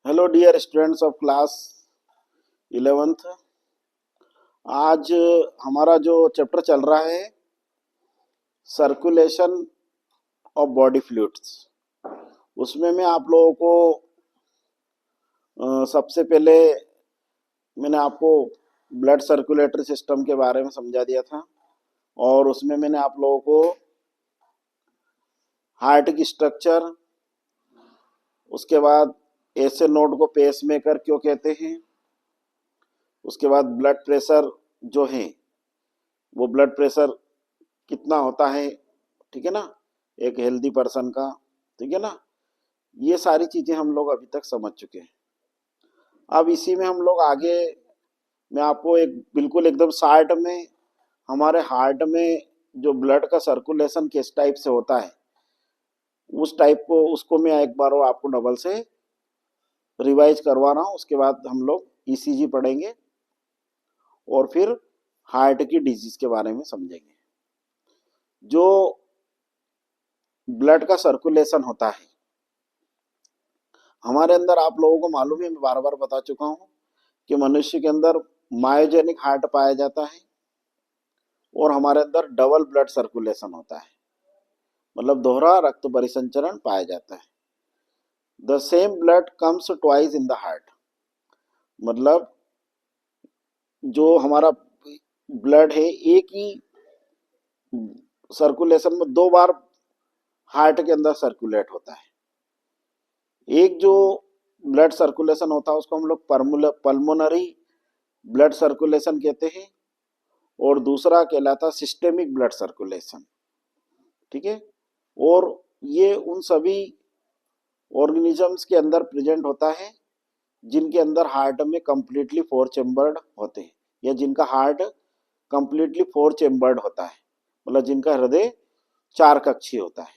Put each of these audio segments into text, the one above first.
Hello dear students of class 11th। आज हमारा जो चैप्टर चल रहा है सर्कुलेशन ऑफ बॉडी फ्लूइड्स, उसमें मैं आप लोगों को सबसे पहले मैंने आपको ब्लड सर्कुलेटरी सिस्टम के बारे में समझा दिया था और उसमें मैंने आप लोगों को हार्ट की स्ट्रक्चर, उसके बाद ऐसे नोड को पेस मेकर क्यों कहते हैं, उसके बाद ब्लड प्रेशर जो है वो ब्लड प्रेशर कितना होता है, ठीक है ना, एक हेल्दी पर्सन का, ठीक है ना। ये सारी चीजें हम लोग अभी तक समझ चुके हैं। अब इसी में हम लोग आगे, मैं आपको एक बिल्कुल एकदम शार्ट में हमारे हार्ट में जो ब्लड का सर्कुलेशन किस टाइप से होता है उस टाइप को, उसको मैं एक बार और आपको डबल से रिवाइज करवा रहा हूँ। उसके बाद हम लोग ईसीजी पढ़ेंगे और फिर हार्ट की डिजीज के बारे में समझेंगे। जो ब्लड का सर्कुलेशन होता है हमारे अंदर, आप लोगों को मालूम है, मैं बार बार बता चुका हूँ कि मनुष्य के अंदर मायोजेनिक हार्ट पाया जाता है और हमारे अंदर डबल ब्लड सर्कुलेशन होता है, मतलब दोहरा रक्त परिसंचरण पाया जाता है। The same blood comes twice in the heart, मतलब जो हमारा ब्लड है एक ही सर्कुलेशन में दो बार हार्ट के अंदर सर्कुलेट होता है। एक जो ब्लड सर्कुलेशन होता है उसको हम लोग पल्मोनरी ब्लड सर्कुलेशन कहते हैं और दूसरा कहलाता सिस्टेमिक ब्लड सर्कुलेशन, ठीक है। और ये उन सभी ऑर्गेनिजम्स के अंदर प्रेजेंट होता है जिनके अंदर हार्ट में कंप्लीटली फोर चेम्बर्ड होते हैं, या जिनका हार्ट कंप्लीटली फोर चेम्बर्ड होता है, मतलब जिनका हृदय चार कक्षीय होता है।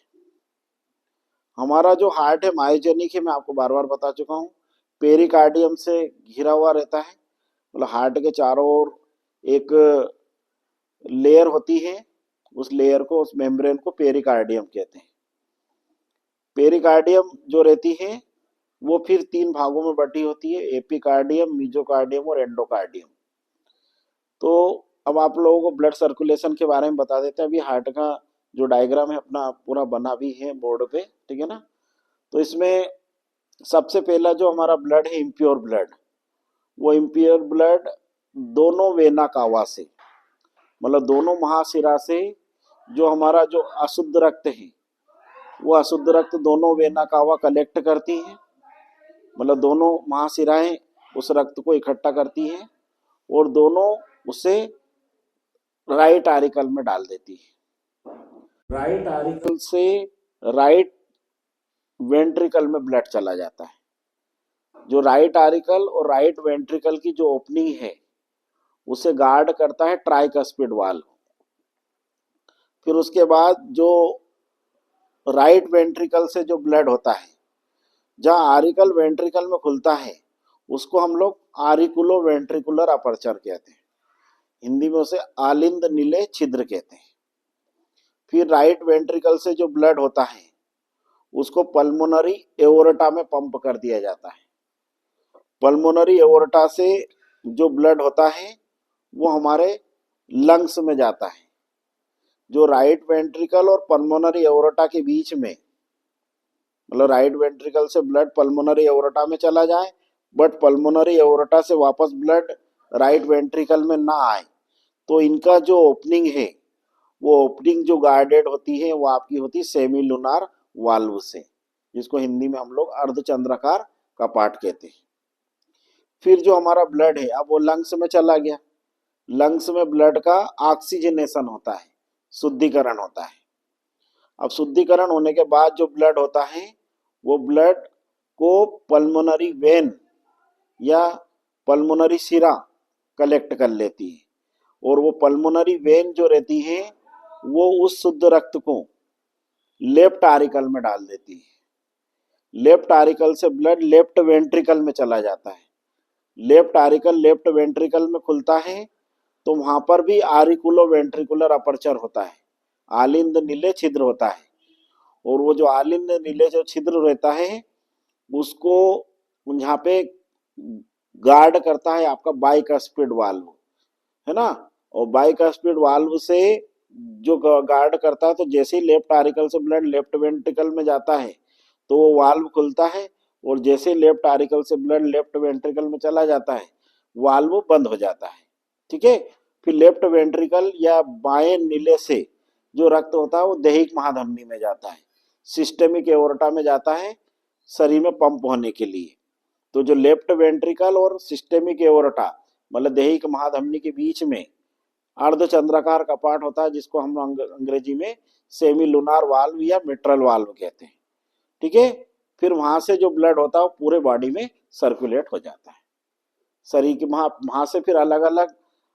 हमारा जो हार्ट है मायोजेनिक है, मैं आपको बार बार बता चुका हूँ, पेरिकार्डियम से घिरा हुआ रहता है, मतलब हार्ट के चारों ओर एक लेयर होती है, उस लेयर को, उस मेम्ब्रेन को पेरिकार्डियम कहते हैं। पेरिकार्डियम जो रहती है वो फिर तीन भागों में बटी होती है, एपिकार्डियम, मीजोकार्डियम और एंडोकार्डियम। तो अब आप लोगों को ब्लड सर्कुलेशन के बारे में बता देते हैं। अभी हार्ट का जो डायग्राम है अपना पूरा बना भी है बोर्ड पे, ठीक है ना। तो इसमें सबसे पहला जो हमारा ब्लड है इम्प्योर ब्लड, वो इम्प्योर ब्लड दोनों वेना कावा से, मतलब दोनों महाशिरा से जो हमारा जो अशुद्ध रक्त है वो अशुद्ध रक्त दोनों वेना कावा कलेक्ट करती है, मतलब दोनों महाशिराएं उस रक्त को इकट्ठा करती हैं और दोनों उसे राइट आरिकल में डाल देती है। राइट आरिकल से राइट वेंट्रिकल में ब्लड चला जाता है। जो राइट आरिकल और राइट वेंट्रिकल की जो ओपनिंग है उसे गार्ड करता है ट्राइकस्पिड वाल्व। फिर उसके बाद जो राइट वेंट्रिकल से जो ब्लड होता है, जहाँ आरिकल वेंट्रिकल में खुलता है उसको हम लोग आरिकुलो वेंट्रिकुलर अपर्चर कहते हैं, हिंदी में उसे आलिंद नीले छिद्र कहते हैं। फिर राइट वेंट्रिकल से जो ब्लड होता है उसको पल्मोनरी एओर्टा में पंप कर दिया जाता है। पल्मोनरी एओर्टा से जो ब्लड होता है वो हमारे लंग्स में जाता है। जो राइट वेंट्रिकल और पल्मोनरी एओर्टा के बीच में, मतलब राइट वेंट्रिकल से ब्लड पल्मोनरी एओर्टा में चला जाए बट पल्मोनरी एओर्टा से वापस ब्लड राइट वेंट्रिकल में ना आए, तो इनका जो ओपनिंग है वो ओपनिंग जो गार्डेड होती है वो आपकी होती है सेमी लूनार वाल्व से, जिसको हिंदी में हम लोग अर्धचंद्राकार कपाट कहते हैं। फिर जो हमारा ब्लड है अब वो लंग्स में चला गया, लंग्स में ब्लड का ऑक्सीजनेशन होता है, शुद्धिकरण होता है। अब शुद्धिकरण होने के बाद जो ब्लड होता है वो ब्लड को पल्मोनरी वेन या पल्मोनरी शिरा कलेक्ट कर लेती है और वो पल्मोनरी वेन जो रहती है वो उस शुद्ध रक्त को लेफ्ट आरिकल में डाल देती है। लेफ्ट आरिकल से ब्लड लेफ्ट वेंट्रिकल में चला जाता है। लेफ्ट आरिकल लेफ्ट वेंट्रिकल में खुलता है तो वहां पर भी आरिकुलो वेंट्रिकुलर अपर्चर होता है, आलिंद नीले छिद्र होता है। और वो जो आलिंद नीले जो छिद्र रहता है उसको यहाँ पे गार्ड करता है आपका बाइकास्पिड वाल्व, है ना। और बाइकास्पिड वाल्व से जो गार्ड करता है, तो जैसे ही लेफ्ट आरिकल से ब्लड लेफ्ट वेंट्रिकल में जाता है तो वो वाल्व खुलता है, और जैसे लेफ्ट आरिकल से ब्लड लेफ्ट वेंट्रिकल में चला जाता है वाल्व बंद हो जाता है। ठीक है। फिर लेफ्ट वेंट्रिकल या बाएं नीले से जो रक्त होता है वो दैहिक महाधमनी में जाता है, सिस्टेमिक एओर्टा में जाता है शरीर में पंप होने के लिए। तो जो लेफ्ट वेंट्रिकल और सिस्टेमिक एओर्टा मतलब दैहिक महाधमनी के बीच में अर्धचंद्राकार कपाट होता है, जिसको हम अंग्रेजी में सेमी लूनार वाल्व या मिट्रल वाल्व कहते हैं। ठीक है। फिर वहां से जो ब्लड होता है वो पूरे बॉडी में सर्कुलेट हो जाता है शरीर के। वहां से फिर अलग अलग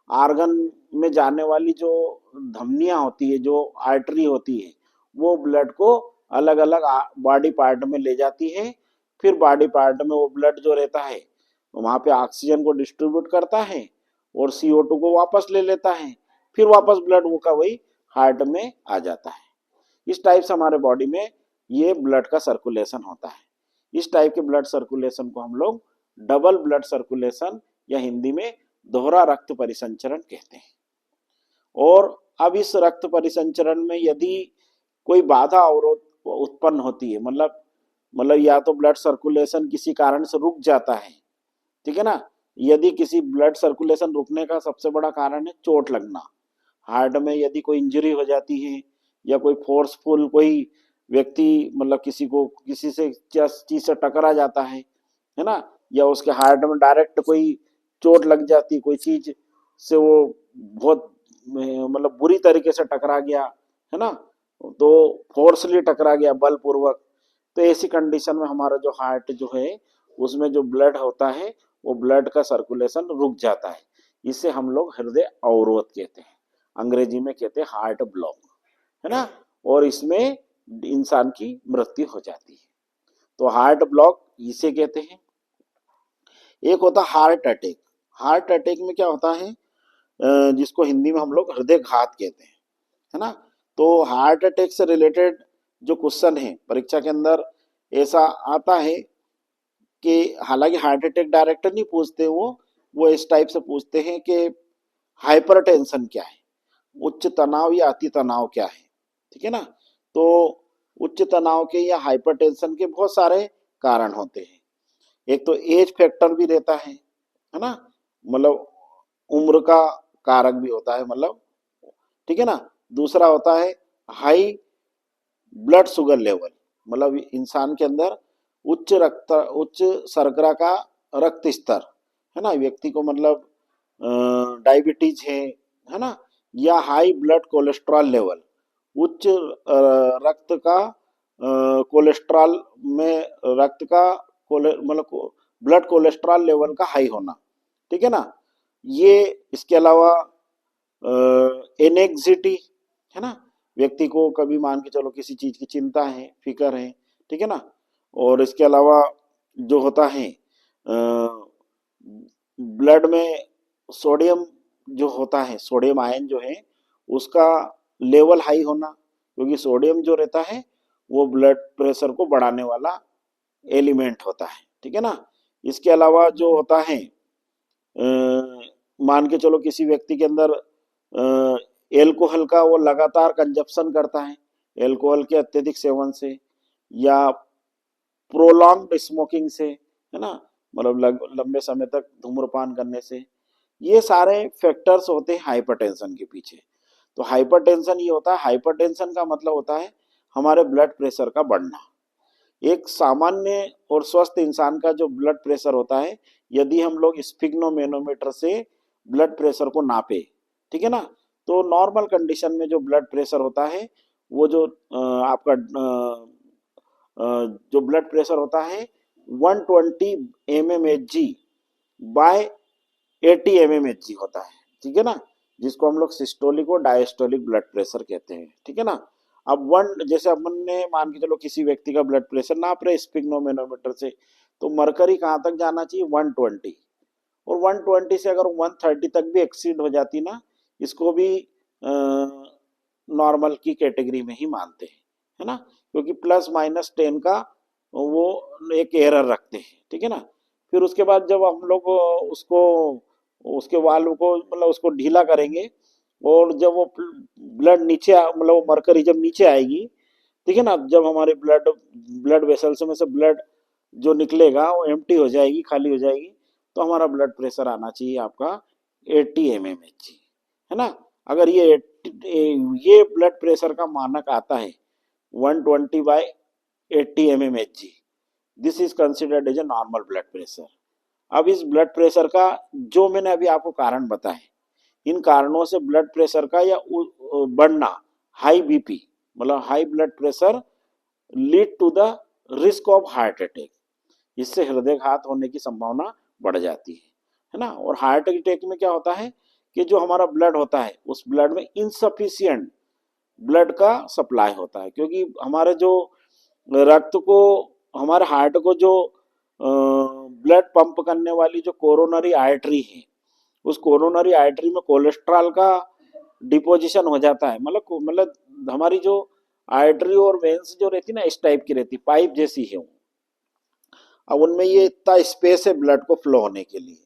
आर्गन में जाने वाली जो धमनियां होती है, जो आर्टरी होती है, वो ब्लड को अलग अलग बॉडी पार्ट में ले जाती है। फिर बॉडी पार्ट में वो ब्लड जो रहता है वहां पे ऑक्सीजन को डिस्ट्रीब्यूट करता है और CO2 को वापस ले लेता है। फिर वापस ब्लड वो का वही हार्ट में आ जाता है। इस टाइप से हमारे बॉडी में ये ब्लड का सर्कुलेशन होता है। इस टाइप के ब्लड सर्कुलेशन को हम लोग डबल ब्लड सर्कुलेशन या हिंदी में दोहरा रक्त परिसंचरण कहते हैं। और अब इस रक्त परिसंचरण में यदि कोई बाधा अवरोध उत्पन्न होती है, मतलब या तो ब्लड सर्कुलेशन किसी कारण से रुक जाता है, ठीक है ना। यदि किसी ब्लड सर्कुलेशन रुकने का सबसे बड़ा कारण है चोट लगना, हार्ट में यदि कोई इंजरी हो जाती है या कोई फोर्सफुल कोई व्यक्ति मतलब किसी से चीज से टकरा जाता है ना, या उसके हार्ट में डायरेक्ट कोई चोट लग जाती, कोई चीज से वो बहुत मतलब बुरी तरीके से टकरा गया, है ना, तो फोर्सली टकरा गया बलपूर्वक, तो ऐसी कंडीशन में हमारा जो हार्ट जो है उसमें जो ब्लड होता है वो ब्लड का सर्कुलेशन रुक जाता है। इसे हम लोग हृदय अवरोध कहते हैं, अंग्रेजी में कहते हैं हार्ट ब्लॉक, है ना। और इसमें इंसान की मृत्यु हो जाती है। तो हार्ट ब्लॉक इसे कहते हैं। एक होता है हार्ट अटैक। हार्ट अटैक में क्या होता है, जिसको हिंदी में हम लोग हृदय घात कहते हैं, है ना। तो हार्ट अटैक से रिलेटेड जो क्वेश्चन है परीक्षा के अंदर ऐसा आता है कि हालांकि हार्ट अटैक डायरेक्ट नहीं पूछते, वो इस टाइप से पूछते हैं कि हाइपरटेंशन क्या है, उच्च तनाव या अति तनाव क्या है, ठीक है ना। तो उच्च तनाव के या हाइपरटेंशन के बहुत सारे कारण होते हैं। एक तो एज फैक्टर भी रहता है ना, मतलब उम्र का कारक भी होता है, मतलब ठीक है ना। दूसरा होता है हाई ब्लड शुगर लेवल, मतलब इंसान के अंदर उच्च शर्करा का रक्त स्तर, है ना, व्यक्ति को मतलब डायबिटीज है ना, या हाई ब्लड कोलेस्ट्रॉल लेवल, उच्च रक्त का कोलेस्ट्रॉल में रक्त का मतलब ब्लड कोलेस्ट्रॉल लेवल का हाई होना, ठीक है ना। ये इसके अलावा एनेक्सिटी, है ना, व्यक्ति को कभी मान के चलो किसी चीज की चिंता है, फिक्र है, ठीक है ना। और इसके अलावा जो होता है ब्लड में सोडियम जो होता है, सोडियम आयन जो है उसका लेवल हाई होना, क्योंकि सोडियम जो रहता है वो ब्लड प्रेशर को बढ़ाने वाला एलिमेंट होता है, ठीक है ना। इसके अलावा जो होता है मान के चलो किसी व्यक्ति के अंदर एल्कोहल का वो लगातार कंजप्शन करता है, एल्कोहल के अत्यधिक सेवन से या प्रोलॉन्ग्ड स्मोकिंग से, है ना, मतलब लंबे समय तक धूम्रपान करने से, ये सारे फैक्टर्स होते हैं हाइपरटेंशन के पीछे। तो हाइपरटेंशन ये होता है, हाइपरटेंशन का मतलब होता है हमारे ब्लड प्रेशर का बढ़ना। एक सामान्य और स्वस्थ इंसान का जो ब्लड प्रेशर होता है, यदि हम लोग स्फिग्नोमेनोमीटर से ब्लड प्रेशर को नापे, ठीक है ना, तो नॉर्मल कंडीशन में जो ब्लड प्रेशर होता है वो जो आपका जो ब्लड प्रेशर होता है 120 mmHg बाय 80 mmHg होता है, ठीक है ना, जिसको हम लोग सिस्टोलिक और डायस्टोलिक ब्लड प्रेशर कहते हैं, ठीक है ना। अब जैसे अपन ने मान के चलो किसी व्यक्ति का ब्लड प्रेशर नाप रहे स्फिग्नोमेनोमीटर से, तो मरकरी कहाँ तक जाना चाहिए 120, और 120 से अगर 130 तक भी एक्सीड हो जाती ना, इसको भी नॉर्मल की कैटेगरी में ही मानते हैं, है ना, क्योंकि +-10 का वो एक एरर रखते हैं, ठीक है ना। फिर उसके बाद जब हम लोग उसको उसके वाल्व को मतलब उसको ढीला करेंगे, और जब वो ब्लड नीचे मतलब वो मरकरी जब नीचे आएगी, ठीक है ना, जब हमारे ब्लड ब्लड वेसल्स में से ब्लड जो निकलेगा वो एम्प्टी हो जाएगी, खाली हो जाएगी, तो हमारा ब्लड प्रेशर आना चाहिए आपका 80 mmHg, है ना। अगर ये ब्लड प्रेशर का मानक आता है 120/80 mmHg, this is considered as a normal blood pressure. अब इस ब्लड प्रेशर का जो मैंने अभी आपको कारण बताए, इन कारणों से ब्लड प्रेशर का या बढ़ना, हाई बीपी मतलब high blood pressure lead to the risk of heart attack, इससे हृदयघात होने की संभावना बढ़ जाती है ना। और हार्ट अटैक में क्या होता है कि जो हमारा ब्लड होता है उस ब्लड में इनसफिशियंट ब्लड का सप्लाई होता है, क्योंकि हमारे जो रक्त को, हमारे हार्ट को जो ब्लड पंप करने वाली जो कोरोनरी आर्टरी है, उस कोरोनरी आर्टरी में कोलेस्ट्रॉल का डिपोजिशन हो जाता है, मतलब हमारी जो आर्टरी और वेन्स जो रहती है ना, इस टाइप की रहती, पाइप जैसी है वो। अब उनमें ये इतना स्पेस है ब्लड को फ्लो होने के लिए।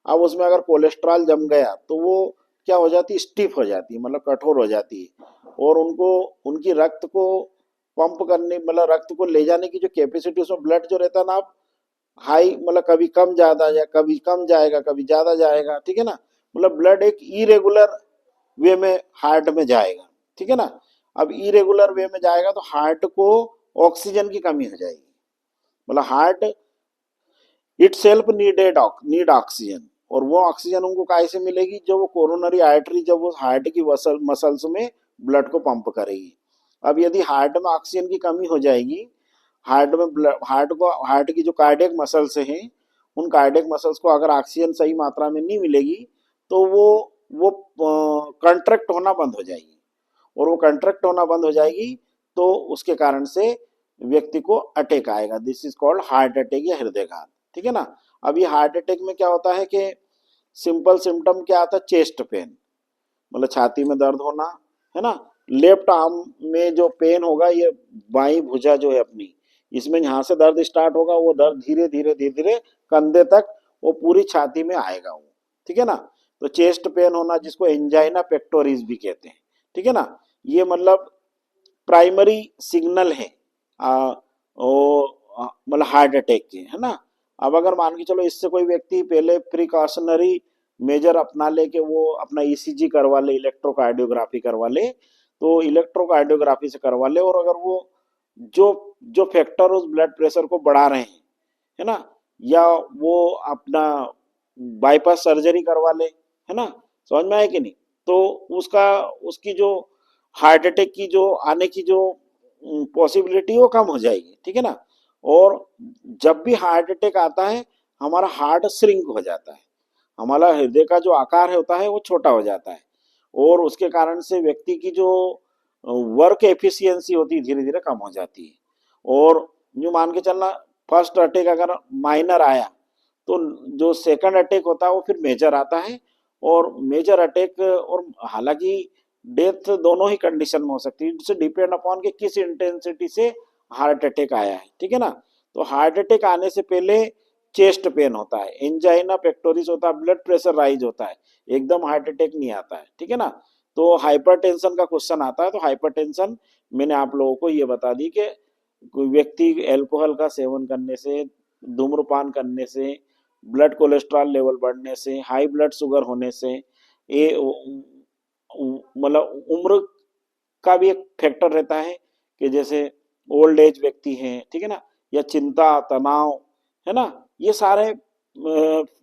अब उसमें अगर कोलेस्ट्रॉल जम गया तो वो क्या हो जाती है, स्टिफ हो जाती है, मतलब कठोर हो जाती है, और उनको उनकी रक्त को पंप करने मतलब रक्त को ले जाने की जो कैपेसिटी, उसमें ब्लड जो रहता है ना, आप हाई मतलब कभी कम ज्यादा या कभी कम जाएगा कभी ज्यादा जाएगा, ठीक है ना। मतलब ब्लड एक इरेगुलर वे में हार्ट में जाएगा, ठीक है ना। अब इरेगुलर वे में जाएगा तो हार्ट को ऑक्सीजन की कमी हो जाएगी, मतलब heart it self need oxygen, और वो ऑक्सीजन उनको काहे से मिलेगी, जब वो कोरोनरी आर्टरी जब वो हार्ट की मसल्स में ब्लड को पंप करेगी। अब यदि हार्ट में ऑक्सीजन की कमी हो जाएगी, हार्ट की जो कार्डियक मसल्स हैं, उन कार्डियक मसल्स को अगर ऑक्सीजन सही मात्रा में नहीं मिलेगी तो वो कंट्रैक्ट होना बंद हो जाएगी, और वो कंट्रैक्ट होना बंद हो जाएगी तो उसके कारण से व्यक्ति को अटैक आएगा। This is called heart attack या हृदयघात, ठीक है ना। अब ये हार्ट अटैक में क्या होता है कि सिंपल सिम्टम क्या आता है, चेस्ट पेन, मतलब छाती में दर्द होना, है ना। लेफ्ट आर्म में जो पेन होगा, ये बाई भुजा जो है अपनी, इसमें यहाँ से दर्द स्टार्ट होगा, वो दर्द धीरे धीरे धीरे धीरे कंधे तक, वो पूरी छाती में आएगा वो, ठीक है ना। तो चेस्ट पेन होना, जिसको एंजाइना पेक्टोरिस भी कहते हैं, ठीक है ना, ये मतलब प्राइमरी सिग्नल है मतलब हार्ट अटैक के, है ना। अब अगर मान के चलो इससे कोई व्यक्ति पहले प्रिकॉशनरी मेजर अपना ले कि वो अपना ईसीजी करवा ले, इलेक्ट्रोकार्डियोग्राफी करवा ले, तो इलेक्ट्रोकार्डियोग्राफी से करवा ले, और अगर वो जो जो फैक्टर उस ब्लड प्रेशर को बढ़ा रहे हैं, है ना, या वो अपना बाईपास सर्जरी करवा ले, है ना, समझ में आए कि नहीं, तो उसका उसकी जो हार्ट अटैक की जो आने की जो पॉसिबिलिटी वो कम हो जाएगी, ठीक है ना। और जब भी हार्ट अटैक आता है हमारा हार्ट श्रिंक हो जाता है, हमारा हृदय का जो आकार होता है वो छोटा हो जाता है, और उसके कारण से व्यक्ति की जो वर्क एफिशिएंसी होती है धीरे धीरे कम हो जाती है। और यूँ मान के चलना, फर्स्ट अटैक अगर माइनर आया तो जो सेकंड अटैक होता है वो फिर मेजर आता है, और मेजर अटैक, और हालांकि डेथ दोनों ही कंडीशन में हो सकती है, इट्स डिपेंड अपॉन कि किस इंटेंसिटी से हार्ट अटैक आया है, ठीक है ना। तो हार्ट अटैक आने से पहले चेस्ट पेन होता है, एंजाइना पेक्टोरिस होता है, ब्लड प्रेशर राइज होता है, एकदम हार्ट अटैक नहीं आता है, ठीक है ना। तो हाइपरटेंशन का क्वेश्चन आता है, तो हाइपरटेंशन मैंने आप लोगों को ये बता दी कि कोई व्यक्ति अल्कोहल का सेवन करने से, धूम्रपान करने से, ब्लड कोलेस्ट्रॉल लेवल बढ़ने से, हाई ब्लड शुगर होने से, ये मतलब उम्र का भी एक फैक्टर रहता है कि जैसे ओल्ड एज व्यक्ति हैं, ठीक है ना, या चिंता तनाव, है ना, ये सारे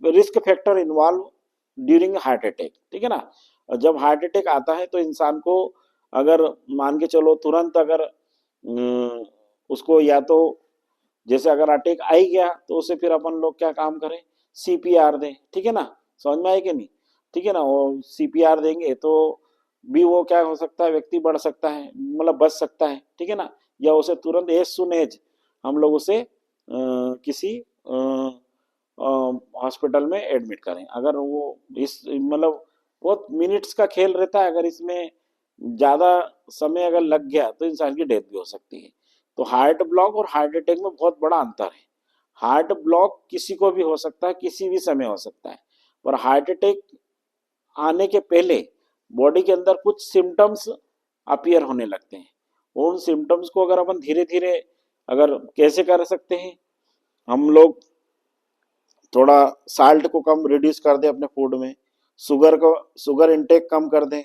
risk factor involve during heart attack, ठीक है ना। और जब हार्ट अटैक आता है तो इंसान को अगर मान के चलो तुरंत अगर उसको या तो जैसे अगर अटैक आ ही गया तो उसे फिर अपन लोग क्या काम करें, सीपीआर दें, ठीक है ना, समझ में आए कि नहीं, ठीक है ना। वो सीपीआर देंगे तो भी वो क्या हो सकता है, व्यक्ति बढ़ सकता है, मतलब बच सकता है, ठीक है ना। या उसे तुरंत एज सुन एज हम लोग उसे किसी हॉस्पिटल में एडमिट करें, अगर वो इस मतलब बहुत मिनट्स का खेल रहता है, अगर इसमें ज़्यादा समय अगर लग गया तो इंसान की डेथ भी हो सकती है। तो हार्ट ब्लॉक और हार्ट अटैक में बहुत बड़ा अंतर है। हार्ट ब्लॉक किसी को भी हो सकता है, किसी भी समय हो सकता है, पर हार्ट अटैक आने के पहले बॉडी के अंदर कुछ सिम्टम्स अपीयर होने लगते हैं। उन सिम्टम्स को अगर अपन धीरे धीरे अगर कैसे कर सकते हैं, हम लोग थोड़ा साल्ट को कम रिड्यूस कर दें अपने फूड में, शुगर इंटेक कम कर दें,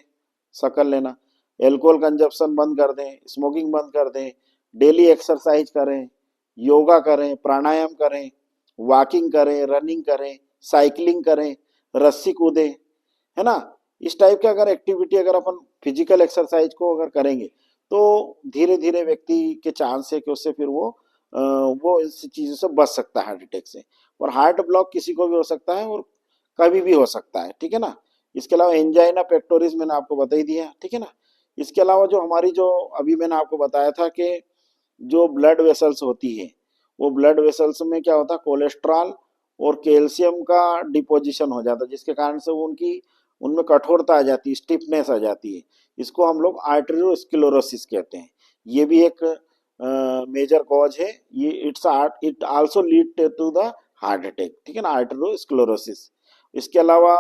शक्कर लेना, एल्कोहल कंजप्शन बंद कर दें, स्मोकिंग बंद कर दें, डेली एक्सरसाइज करें, योगा करें, प्राणायाम करें, वॉकिंग करें, रनिंग करें, साइकिलिंग करें, रस्सी कूदें, है ना। इस टाइप के अगर एक्टिविटी अगर अपन फिजिकल एक्सरसाइज को अगर करेंगे तो धीरे धीरे व्यक्ति के चांस है कि उससे फिर वो इस चीजों से बच सकता है, हार्ट अटैक से। और हार्ट ब्लॉक किसी को भी हो सकता है और कभी भी हो सकता है, ठीक है ना। इसके अलावा एंजाइना पेक्टोरिस मैंने आपको बता ही दिया, ठीक है ना। इसके अलावा जो हमारी जो अभी मैंने आपको बताया था कि जो ब्लड वेसल्स होती है, वो ब्लड वेसल्स में क्या होता है, कोलेस्ट्रॉल और कैल्शियम का डिपोजिशन हो जाता है, जिसके कारण से वो उनकी उनमें कठोरता आ जाती है, स्टिफनेस आ जाती है। इसको हम लोग आर्टेरियोस्क्लेरोसिस कहते हैं। ये भी एक मेजर कॉज है। ये it also lead to the heart attack, ठीक है ना, आर्टेरियोस्क्लेरोसिस। इसके अलावा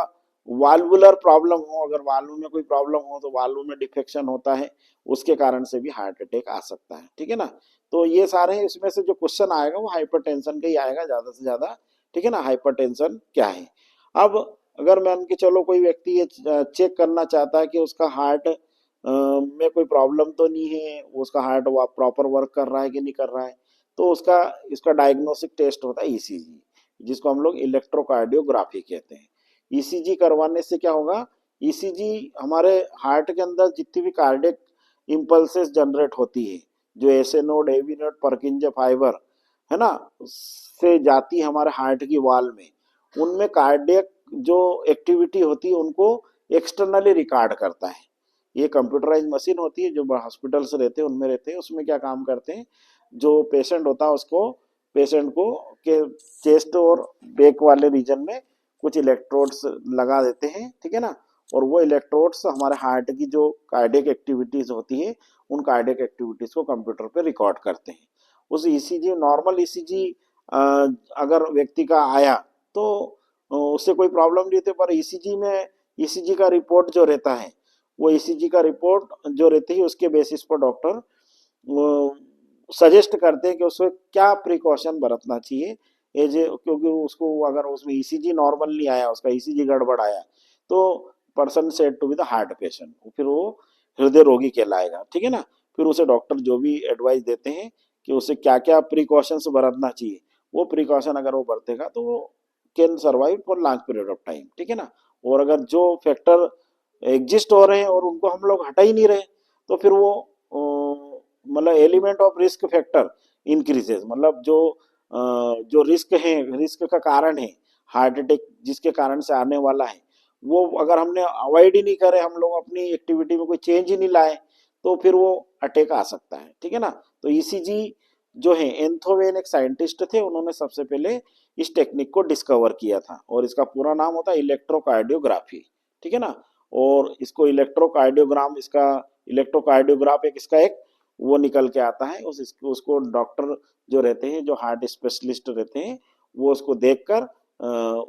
वाल्वुलर प्रॉब्लम हो, अगर वाल्व में कोई प्रॉब्लम हो तो वाल्व में डिफेक्शन होता है, उसके कारण से भी हार्ट अटैक आ सकता है, ठीक है ना। तो ये सारे इसमें से जो क्वेश्चन आएगा वो हाइपरटेंशन का ही आएगा ज्यादा से ज्यादा, ठीक है ना। हाइपरटेंशन क्या है। अब अगर मान के चलो कोई व्यक्ति ये चेक करना चाहता है कि उसका हार्ट में कोई प्रॉब्लम तो नहीं है, उसका हार्ट प्रॉपर वर्क कर रहा है कि नहीं कर रहा है, तो उसका इसका डायग्नोस्टिक टेस्ट होता है ईसीजी, जिसको हम लोग इलेक्ट्रोकार्डियोग्राफी कहते हैं। ईसीजी करवाने से क्या होगा, ईसीजी हमारे हार्ट के अंदर जितनी भी कार्डियक इम्पल्सेस जनरेट होती है, जो SA node, AV node, Purkinje fiber, है ना, से जाती है हमारे हार्ट की वॉल में, उनमें कार्डियक जो एक्टिविटी होती है उनको एक्सटर्नली रिकॉर्ड करता है। ये कंप्यूटराइज मशीन होती है जो हॉस्पिटल्स रहते हैं उनमें रहते हैं। उसमें क्या काम करते हैं, जो पेशेंट होता है उसको, पेशेंट को के चेस्ट और बैक वाले रीजन में कुछ इलेक्ट्रोड्स लगा देते हैं, ठीक है ना। और वो इलेक्ट्रोड्स हमारे हार्ट की जो कार्डियक एक्टिविटीज होती है, उन कार्डियक एक्टिविटीज को कंप्यूटर पे रिकॉर्ड करते हैं। उस ईसीजी, नॉर्मल ईसीजी अगर व्यक्ति का आया तो उससे कोई प्रॉब्लम नहीं होती, पर ईसीजी में ईसीजी का रिपोर्ट जो रहता है, वो ईसीजी का रिपोर्ट जो रहती है उसके बेसिस पर डॉक्टर सजेस्ट करते हैं कि उसको क्या प्रिकॉशन बरतना चाहिए एज ए, क्योंकि उसको अगर उसमें ईसीजी नॉर्मल नहीं आया, उसका ईसीजी गड़बड़ आया, तो person said to be the heart patient, फिर वो हृदय रोगी कहलाएगा, ठीक है ना। फिर उसे डॉक्टर जो भी एडवाइस देते हैं कि उसे क्या क्या प्रिकॉशंस बरतना चाहिए, वो प्रिकॉशन अगर वो बरतेगा तो वो can survive for long period of time, ठीक है ना। और अगर जो फैक्टर एग्जिस्ट हो रहे हैं और उनको हम लोग हटा ही नहीं रहे, तो फिर वो मतलब element of risk factor increases, मतलब जो रिस्क है, रिस्क का कारण है हार्ट अटैक जिसके कारण से आने वाला है, वो अगर हमने अवॉइड ही नहीं करे, हम लोग अपनी एक्टिविटी में कोई चेंज ही नहीं लाए, तो फिर वो अटैक आ सकता है, ठीक है ना। तो ईसीजी जो है, एंथोवेन एक साइंटिस्ट थे, उन्होंने सबसे पहले इस टेक्निक को डिस्कवर किया था, और इसका पूरा नाम होता है इलेक्ट्रोकार्डियोग्राफी, ठीक है ना। और इसको इलेक्ट्रोकार्डियोग्राम, इसका इलेक्ट्रोकार्डियोग्राफ एक इसका एक वो निकल के आता है, उसको डॉक्टर जो रहते हैं, जो हार्ट स्पेशलिस्ट रहते हैं, वो उसको देखकर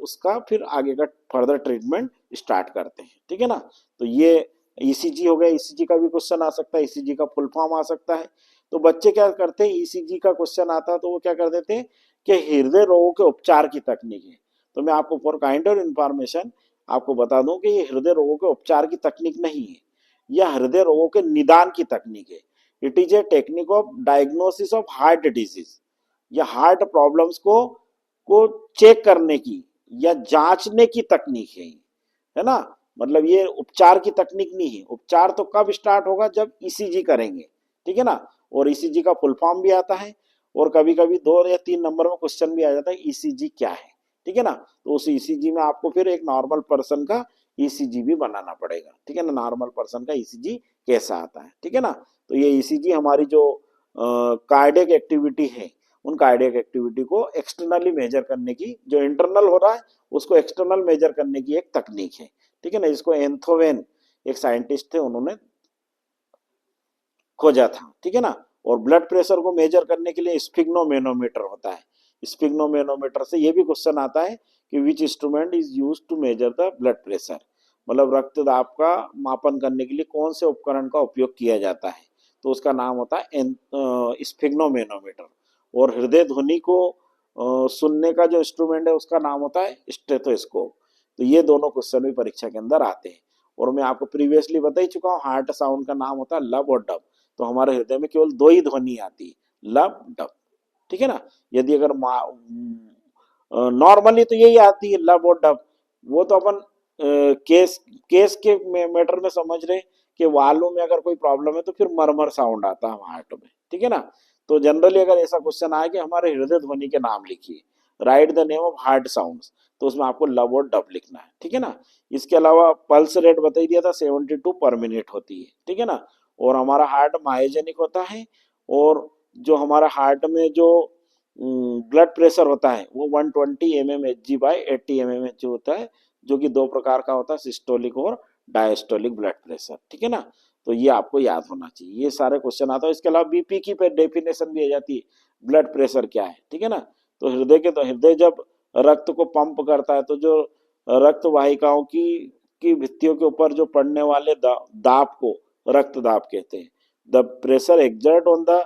उसका फिर आगे का फर्दर ट्रीटमेंट स्टार्ट करते हैं, ठीक है ना। तो ये ईसीजी हो गया। ईसीजी का भी क्वेश्चन आ सकता है, ईसीजी का फुल फॉर्म आ सकता है। तो बच्चे क्या करते हैं, ईसीजी का क्वेश्चन आता है तो वो क्या कर देते हैं कि हृदय रोगों के उपचार की तकनीक है। तो मैं आपको फॉर काइंड ऑफ इंफॉर्मेशन आपको बता दूं कि ये हृदय रोगों के उपचार की तकनीक नहीं है, यह हृदय रोगों के निदान की तकनीक है। It is a technique of diagnosis of heart disease, या हार्ट प्रॉब्लम्स को चेक करने की या जांचने की तकनीक है ना। मतलब ये उपचार की तकनीक नहीं है। उपचार तो कब स्टार्ट होगा, जब ईसीजी करेंगे, ठीक है ना। और ईसीजी का फुल फॉर्म भी आता है, और कभी कभी 2 या 3 नंबर में क्वेश्चन भी आ जाता है ईसीजी क्या है, ठीक है ना। तो उस ईसीजी में आपको फिर एक नॉर्मल पर्सन का ईसीजी भी बनाना पड़ेगा, ठीक है ना, नॉर्मल पर्सन का ईसीजी कैसा आता है, ठीक है ना। तो ये ईसीजी हमारी जो कार्डियक एक्टिविटी है, उन कार्डियक एक्टिविटी को एक्सटर्नली मेजर करने की, जो इंटरनल हो रहा है उसको एक्सटर्नल मेजर करने की एक तकनीक है, ठीक है ना। इसको एंथोवेन एक साइंटिस्ट थे, उन्होंने खोजा था, ठीक है ना। और ब्लड प्रेशर को मेजर करने के लिए स्फिग्नोमेनोमीटर होता है, स्पिग्नोमेनोमीटर से। ये भी क्वेश्चन आता है कि which instrument is use to measure the blood pressure, मतलब रक्तदाब का मापन करने के लिए कौन से उपकरण का उपयोग किया जाता है, तो उसका नाम होता है स्पिग्नोमेनोमीटर। और हृदय ध्वनि को सुनने का जो इंस्ट्रूमेंट है उसका नाम होता है स्टेथोस्कोप। तो ये दोनों क्वेश्चन भी परीक्षा के अंदर आते हैं। और मैं आपको प्रीवियसली बता ही चुका हूँ, हार्ट साउंड का नाम होता है लब और डब। तो हमारे हृदय में केवल दो ही ध्वनि आती है, लब डब, ठीक है ना। यदि अगर नॉर्मली तो यही आती है लब और डब। वो तो अपन केस केस के मैटर में समझ रहे कि वालों में अगर कोई प्रॉब्लम है तो फिर मरमर साउंड आता है हार्ट में, ठीक है ना। तो जनरली अगर ऐसा क्वेश्चन आए कि हमारे हृदय ध्वनि के नाम लिखिए, right the name of heart sounds, तो उसमें आपको लब और डब लिखना है, ठीक है ना। इसके अलावा पल्स रेट बता दिया था 72 पर मिनट होती है, ठीक है ना। और हमारा हार्ट मायोजेनिक होता है। और जो हमारा हार्ट में जो ब्लड प्रेशर होता है वो 120 mmHg बाई 80 mmHg होता है, जो कि दो प्रकार का होता है, सिस्टोलिक और डायस्टोलिक ब्लड प्रेशर, ठीक है ना। तो ये आपको याद होना चाहिए, ये सारे क्वेश्चन आता है। इसके अलावा बीपी की डेफिनेशन भी आ जाती है, ब्लड प्रेशर क्या है, ठीक है ना। तो हृदय जब रक्त को पंप करता है तो जो रक्त वाहिकाओं की भित्तियों के ऊपर जो पड़ने वाले दाब को रक्त दाब कहते हैं। The pressure exert on the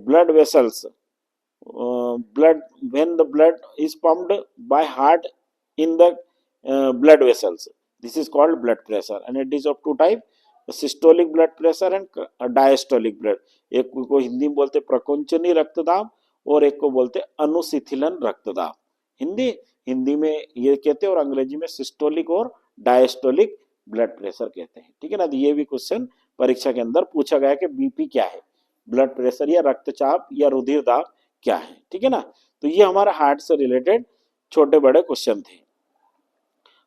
blood vessels, blood when the blood is pumped by heart in the blood vessels, this is called blood pressure and it is of two type, systolic blood pressure and diastolic blood. एक को हिंदी में बोलते प्रकुंचनी रक्तदाब और एक को बोलते अनुशिथिलन रक्तदाब। हिंदी हिंदी में ये कहते हैं और अंग्रेजी में सिस्टोलिक और डायस्टोलिक ब्लड प्रेशर कहते हैं, ठीक है ना। तो ये भी क्वेश्चन परीक्षा के अंदर पूछा गया कि बीपी क्या है, ब्लड प्रेशर या रक्तचाप या रुधिर दाब क्या है, ठीक है ना। तो ये हमारा हार्ट से रिलेटेड छोटे बड़े क्वेश्चन थे।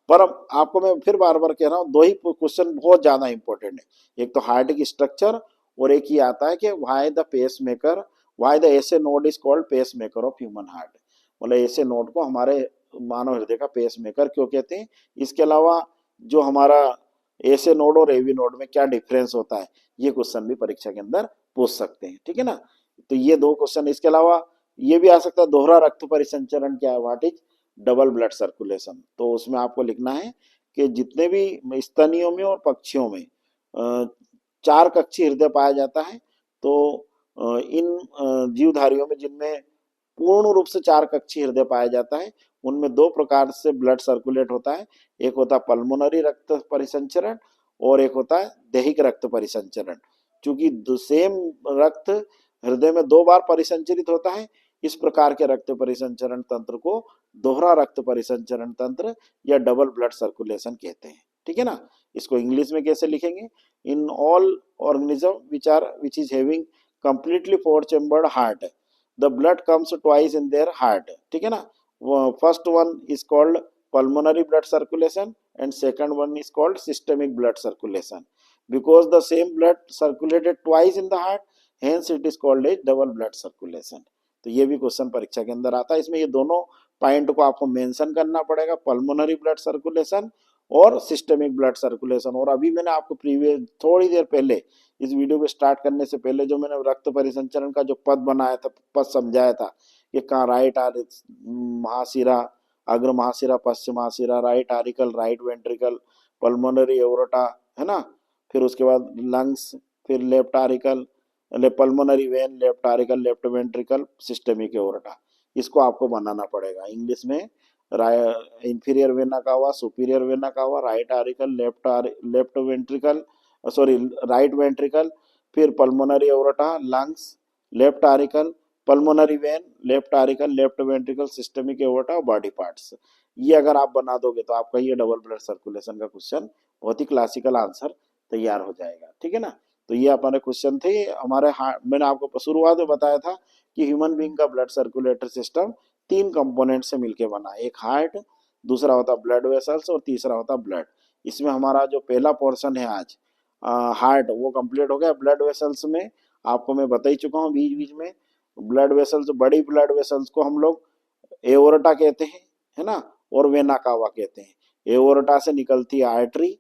पर अब आपको मैं फिर बार बार कह रहा हूँ, दो ही क्वेश्चन बहुत ज्यादा इंपॉर्टेंट है। एक तो हार्ट की स्ट्रक्चर और एक ही आता है कि why the pacemaker, why the SA node is called pacemaker of human heart, मतलब एसे नोड को हमारे मानव हृदय का पेस मेकर क्यों कहते हैं। इसके अलावा जो हमारा एसे नोड और एवी नोड में क्या डिफरेंस होता है, ये क्वेश्चन भी परीक्षा के अंदर पूछ सकते हैं, ठीक है ना। तो ये दो क्वेश्चन। इसके अलावा ये भी आ सकता है, दोहरा रक्त परिसंचरण क्या है, what is double blood circulation. तो उसमें आपको लिखना है कि जितने भी स्तनियों में और पक्षियों में चार कक्षी हृदय पाया जाता है, तो इन जीवधारियों में जिनमें पूर्ण रूप से चार कक्षी हृदय पाया जाता है, उनमें दो प्रकार से ब्लड सर्कुलेट होता है। एक होता है पल्मोनरी रक्त परिसंचरण और एक होता है दैहिक रक्त परिसंचरण। चूंकि सेम रक्त हृदय में दो बार परिसंचरित होता है, इस प्रकार के रक्त परिसंचरण तंत्र को दोहरा रक्त परिसंचरण तंत्र या डबल ब्लड सर्कुलेशन कहते हैं, ठीक है ना। इसको इंग्लिश में कैसे लिखेंगे, in all organism which is having completely four chambered heart the blood comes twice in their heart, ठीक है ना। First one is called pulmonary blood circulation and second one is called systemic blood circulation because the same blood circulated twice in the heart, hence it is called a double blood circulation। तो ये भी question परीक्षा के अंदर आता है। इसमें ये दोनों पॉइंट को आपको मेंशन करना पड़ेगा, पल्मोनरी ब्लड सर्कुलेशन और सिस्टमिक ब्लड सर्कुलेशन। और अभी मैंने आपको प्रीवियस थोड़ी देर पहले इस वीडियो को स्टार्ट करने से पहले जो मैंने रक्त परिसंचरण का जो पद बनाया था, पद समझाया था कि कहाँ राइट महाशिरा, अग्र महाशिरा, पश्चिम महाशिरा, right auricle, right ventricle, pulmonary aorta, है ना। फिर उसके बाद लंग्स, फिर left auricle, pulmonary vein, left auricle, left ventricle, systemic aorta. इसको आपको बनाना पड़ेगा इंग्लिश में। इंफीरियर वेना का हुआ, सुपीरियर वेना का हुआ, right auricle, left ventricle, sorry right ventricle, फिर pulmonary aorta, lungs, left auricle, pulmonary vein, left auricle, left ventricle, systemic aorta और बॉडी पार्ट्स। ये अगर आप बना दोगे तो आपका ये डबल ब्लड सर्कुलेशन का क्वेश्चन बहुत ही क्लासिकल आंसर तैयार हो जाएगा, ठीक है ना। तो ये हमारे क्वेश्चन थे हमारे हार्ट। मैंने आपको शुरुआत में बताया था कि ह्यूमन बीइंग का ब्लड सर्कुलेटरी सिस्टम तीन कंपोनेंट से मिलकर बना, एक हार्ट, दूसरा होता ब्लड वेसल्स और तीसरा होता ब्लड। इसमें हमारा जो पहला पोर्शन है आज हार्ट, वो कंप्लीट हो गया। ब्लड वेसल्स में आपको मैं बता ही चुका हूँ बीच बीच में, ब्लड वेसल्स, बड़ी ब्लड वेसल्स को हम लोग एओर्टा कहते हैं, है ना, और वेना कावा कहते हैं। एओर्टा से निकलती आर्टरी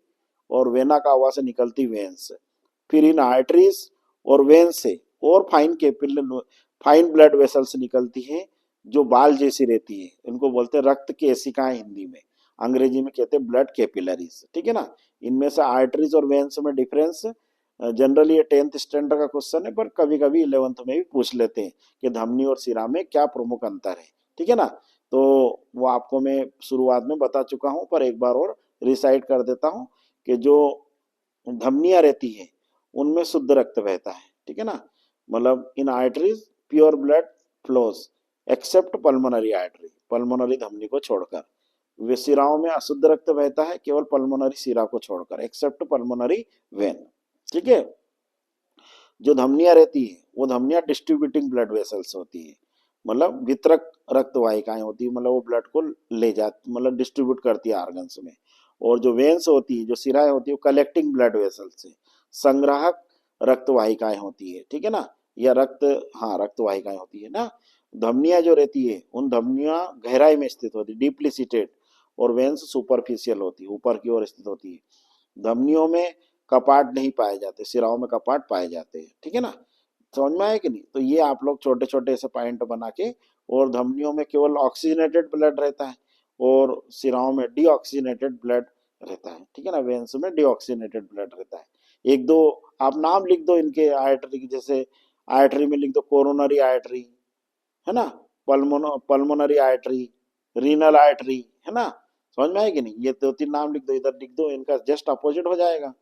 और वेना कावा से निकलती वेन्स। फिर इन आर्टरीज और वेन से और फाइन ब्लड वेसल्स निकलती है, जो बाल जैसी रहती है, इनको बोलते हैं रक्त केशिकाएं हिंदी में, अंग्रेजी में कहते हैं ब्लड कैपिलरीज, ठीक है ना। इनमें से आर्टरीज और वेन्स में डिफरेंस, जनरली ये 10th स्टैंडर्ड का क्वेश्चन है, पर कभी कभी 11th में भी पूछ लेते हैं कि धमनी और शिरा में क्या प्रमुख अंतर है, ठीक है ना। तो वो आपको मैं शुरुआत में बता चुका हूं, पर एक बार और रिसाइट कर देता हूं कि जो धमनियां रहती है उनमें शुद्ध रक्त बहता है, ठीक है ना। मतलब इन arteries pure blood flows accept pulmonary artery, pulmonary धमनी को छोड़कर। वे सिराओं में अशुद्ध रक्त बहता है केवल पल्मोनरी सिरा को छोड़कर, एक्सेप्ट पल्मोनरी वेन, ठीक है। जो धमनियां रहती है वो धमनियां डिस्ट्रीब्यूटिंग ब्लड वेसल्स होती है, मतलब वितरक रक्त वाहिकाएं होती है, मतलब वो ब्लड को ले जाती, मतलब डिस्ट्रीब्यूट करती है ऑर्गन्स में। और जो वेन्स होती है, जो सिराएं होती है, वो कलेक्टिंग ब्लड वेसल्स है, संग्राहक रक्त वाहिकाएं होती है, ठीक है ना। या रक्त, हाँ रक्त वाहिकाएं होती है ना। धमनियां जो रहती है उन धमनियां गहराई में स्थित होती है, डीपली सीटेड, और वेन्स सुपरफिशियल होती है, ऊपर की ओर स्थित होती है। धमनियों में कपाट नहीं पाए जाते, सिराओं में कपाट पाए जाते हैं, ठीक है ना। समझ में आया कि नहीं। तो ये आप लोग छोटे छोटे ऐसे पॉइंट बना के, और धमनियों में केवल ऑक्सीजनेटेड ब्लड रहता है और सिराओं में डीऑक्सीजनेटेड ब्लड रहता है, ठीक है ना। वेन्स में डीऑक्सीजनेटेड ब्लड रहता है। एक दो आप नाम लिख दो इनके आर्टरी की, जैसे आर्टरी में लिख दो कोरोनरी आर्टरी, है ना, पल्मोनरी आर्टरी, रीनल आर्टरी, है ना। समझ में आएगी नहीं। ये दो तीन नाम लिख दो, इधर लिख दो, इनका जस्ट अपोजिट हो जाएगा,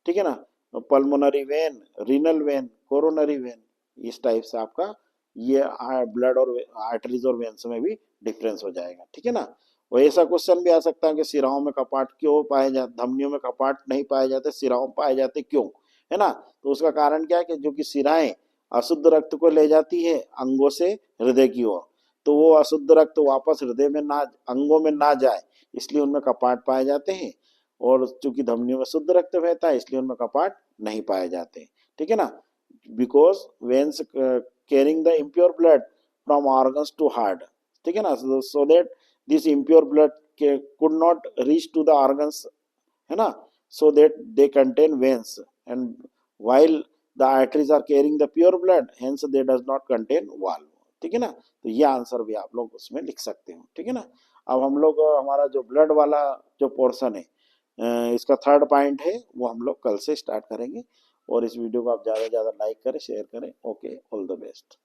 ठीक है ना। Pulmonary vein, renal vein, coronary when, इस टाइप से आपका ये ब्लड और आर्टरीज और वेन्स में भी डिफरेंस हो जाएगा, ठीक है ना। और ऐसा क्वेश्चन भी आ सकता है कि सिराओं में कपाट क्यों पाए जाते, धमनियों में कपाट नहीं पाए जाते, सिराओं में पाए जाते क्यों, है ना। तो उसका कारण क्या है कि जो कि सिराएं अशुद्ध रक्त को ले जाती है अंगों से हृदय की ओर, तो वो अशुद्ध रक्त वापस हृदय में ना, अंगों में ना जाए, इसलिए उनमें कपाट पाए जाते हैं। और चूंकि धमनियों में शुद्ध रक्त बहता है इसलिए उनमें कपाट नहीं पाए जाते, ठीक है ना। Because veins carrying the impure blood from organs to heart, ठीक है ना, so that this impure blood could not reach to the organs, है ना, so that they contain veins, and while the arteries are carrying the pure blood, hence they does not contain valve, ठीक है ना। तो ये answer भी आप लोग उसमें लिख सकते हो, ठीक है ना। अब हम लोग हमारा जो ब्लड वाला जो पोर्शन है, इसका थर्ड पॉइंट है, वो हम लोग कल से स्टार्ट करेंगे। और इस वीडियो को आप ज़्यादा से ज़्यादा लाइक करें, शेयर करें। Okay, all the best.